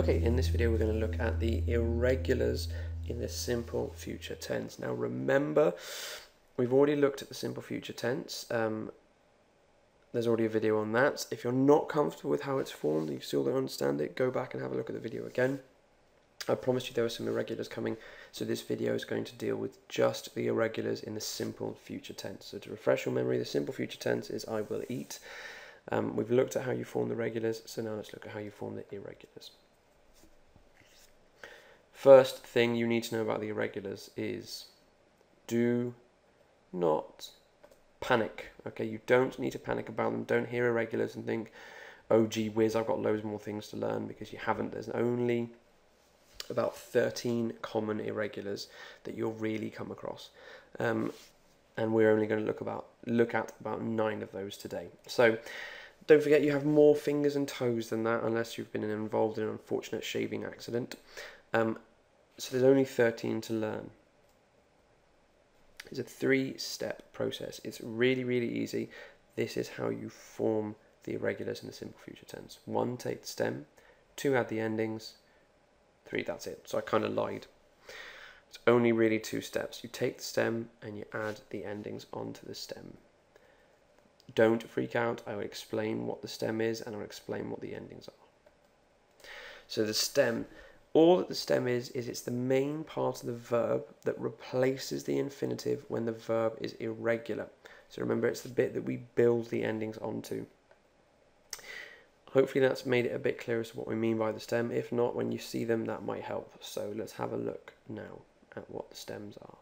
Okay, in this video we're going to look at the irregulars in the simple future tense. Now remember, we've already looked at the simple future tense. There's already a video on that. If you're not comfortable with how it's formed, you still don't understand it, go back and have a look at the video again. I promised you there were some irregulars coming, so this video is going to deal with just the irregulars in the simple future tense. So to refresh your memory, the simple future tense is I will eat. We've looked at how you form the regulars, so now let's look at how you form the irregulars. First thing you need to know about the irregulars is do not panic. Okay, you don't need to panic about them. Don't hear irregulars and think, oh gee whiz, I've got loads more things to learn, because you haven't. There's only about 13 common irregulars that you'll really come across, and we're only going to look at about 9 of those today. So don't forget, you have more fingers and toes than that, unless you've been involved in an unfortunate shaving accident. So there's only 13 to learn. It's a 3-step process. It's really, really easy. This is how you form the irregulars in the simple future tense. 1, take the stem. 2, add the endings. 3, that's it. So I kind of lied. It's only really 2 steps. You take the stem and you add the endings onto the stem. Don't freak out. I will explain what the stem is and I'll explain what the endings are. So the stem, all that the stem is it's the main part of the verb that replaces the infinitive when the verb is irregular. So remember, it's the bit that we build the endings onto. Hopefully that's made it a bit clearer as to what we mean by the stem. If not, when you see them, that might help. So let's have a look now at what the stems are.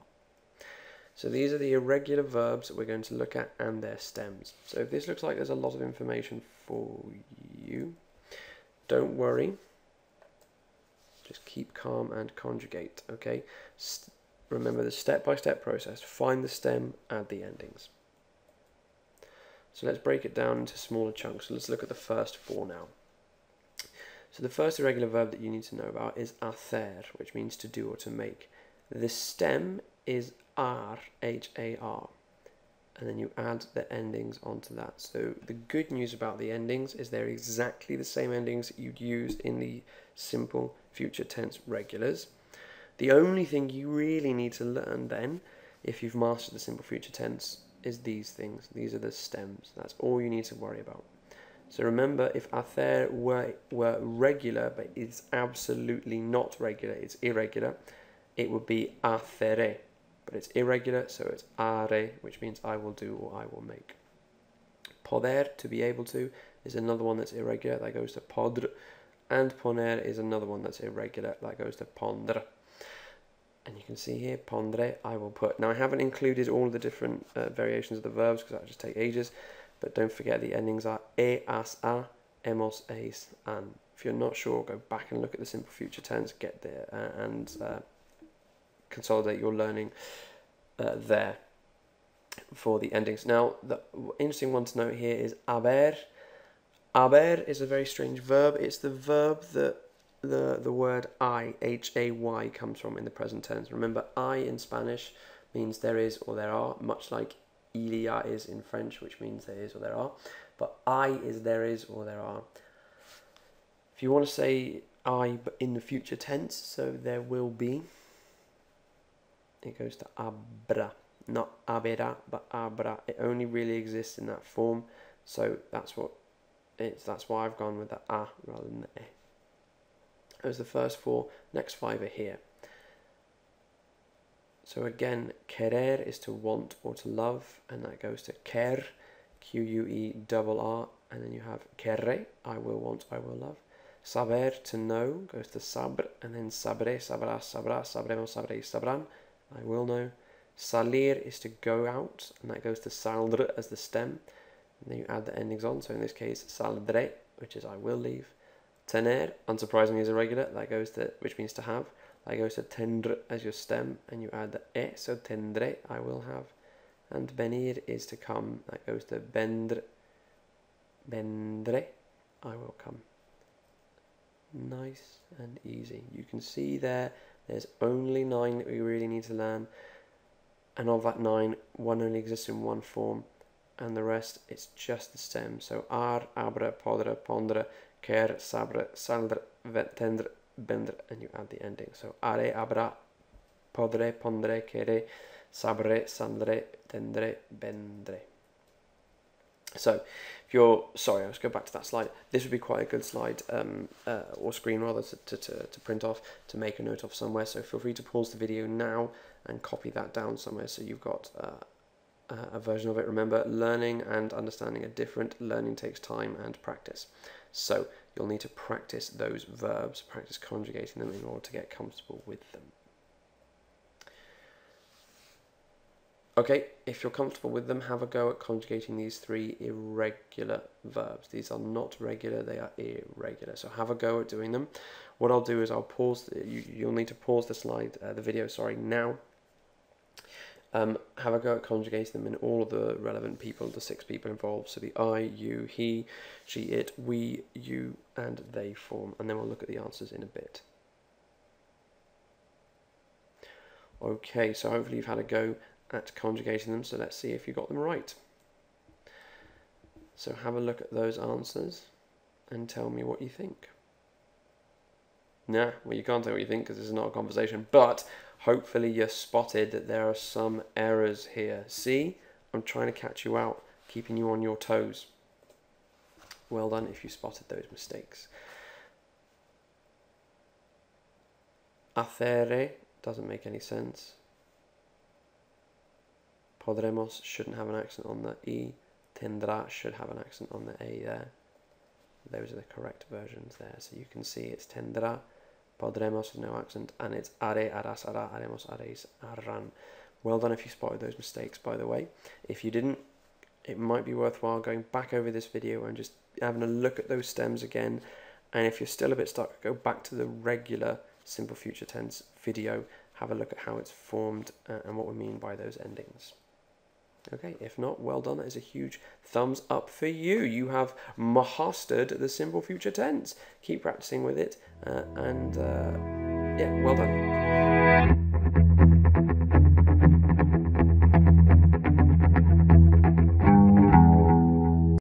So these are the irregular verbs that we're going to look at and their stems. So if this looks like there's a lot of information for you, don't worry. Just keep calm and conjugate, okay? Remember the step-by-step process. Find the stem, add the endings. So let's break it down into smaller chunks. So let's look at the first 4 now. So the first irregular verb that you need to know about is hacer, which means to do or to make. The stem is ar, H-A-R, and then you add the endings onto that. So the good news about the endings is they're exactly the same endings that you'd use in the simple future tense regulars. The only thing you really need to learn then, if you've mastered the simple future tense, is these things. These are the stems. That's all you need to worry about. So remember, if hacer were regular, but it's absolutely not regular, it's irregular, it would be hacere. But it's irregular, so it's are, which means I will do or I will make. Poder, to be able to, is another one that's irregular, that goes to podr. And poner is another one that's irregular, that goes to pondre. And you can see here, pondre, I will put. Now I haven't included all the different variations of the verbs because that would just take ages, but don't forget the endings are e, as, a, hemos, es, an. If you're not sure, go back and look at the simple future tense, get there and consolidate your learning there for the endings. Now the interesting one to note here is haber. Haber is a very strange verb. It's the verb that the word I, H-A-Y, comes from in the present tense. Remember, I in Spanish means there is or there are, much like il y a is in French, which means there is or there are. But I is there is or there are. If you want to say I but in the future tense, so there will be, it goes to abra, not abera, but abra. It only really exists in that form, so that's why I've gone with the a rather than the e. Those are the first 4. Next 5 are here. So again, querer is to want or to love, and that goes to quer, Q-U-E-R-R, and then you have querre, I will want, I will love. Saber, to know, goes to sabr, and then sabre, sabrás, sabrás, sabremos, sabréis, sabrán, I will know. Salir is to go out, and that goes to saldre as the stem, and then you add the endings on. So in this case, saldré, which is I will leave. Tener, unsurprisingly, is irregular. That goes to, which means to have. That goes to tendre as your stem, and you add the e, so tendré, I will have. And venir is to come. That goes to vendré, I will come. Nice and easy. You can see there's only 9 that we really need to learn, and of that 9, 1 only exists in one form, and the rest, it's just the stem. So ar, abra, podra, pondra, quer, saber, saldr, tendre, bendre, and you add the ending. So are, habrá, podré, pondré, querré, sabré, saldré, tendré, bendré. So, if you're, sorry, let's go back to that slide. This would be quite a good slide, or screen rather, to print off, to make a note of somewhere. So feel free to pause the video now and copy that down somewhere so you've got a version of it. Remember, learning and understanding are different. Learning takes time and practice. So you'll need to practice those verbs, practice conjugating them in order to get comfortable with them. Okay, if you're comfortable with them, have a go at conjugating these 3 irregular verbs. These are not regular, they are irregular. So have a go at doing them. What I'll do is I'll pause, you'll need to pause the slide, the video, sorry, now. Have a go at conjugating them in all of the relevant people, the 6 people involved. So the I, you, he, she, it, we, you, and they form. And then we'll look at the answers in a bit. Okay, so hopefully you've had a go at conjugating them, so let's see if you got them right. So have a look at those answers and tell me what you think. Nah, well, you can't tell what you think because this is not a conversation, but hopefully you spotted that there are some errors here. See, I'm trying to catch you out, keeping you on your toes. Well done if you spotted those mistakes. Hacer doesn't make any sense. Podremos shouldn't have an accent on the E. Tendrá should have an accent on the A there. Those are the correct versions there. So you can see it's tendrá, podremos with no accent, and it's haré, harás, hará, haremos, haréis, harán. Well done if you spotted those mistakes, by the way. If you didn't, it might be worthwhile going back over this video and just having a look at those stems again. And if you're still a bit stuck, go back to the regular simple future tense video. Have a look at how it's formed and what we mean by those endings. Okay, if not, well done. That is a huge thumbs up for you. You have mastered the simple future tense. Keep practicing with it, and yeah, well done.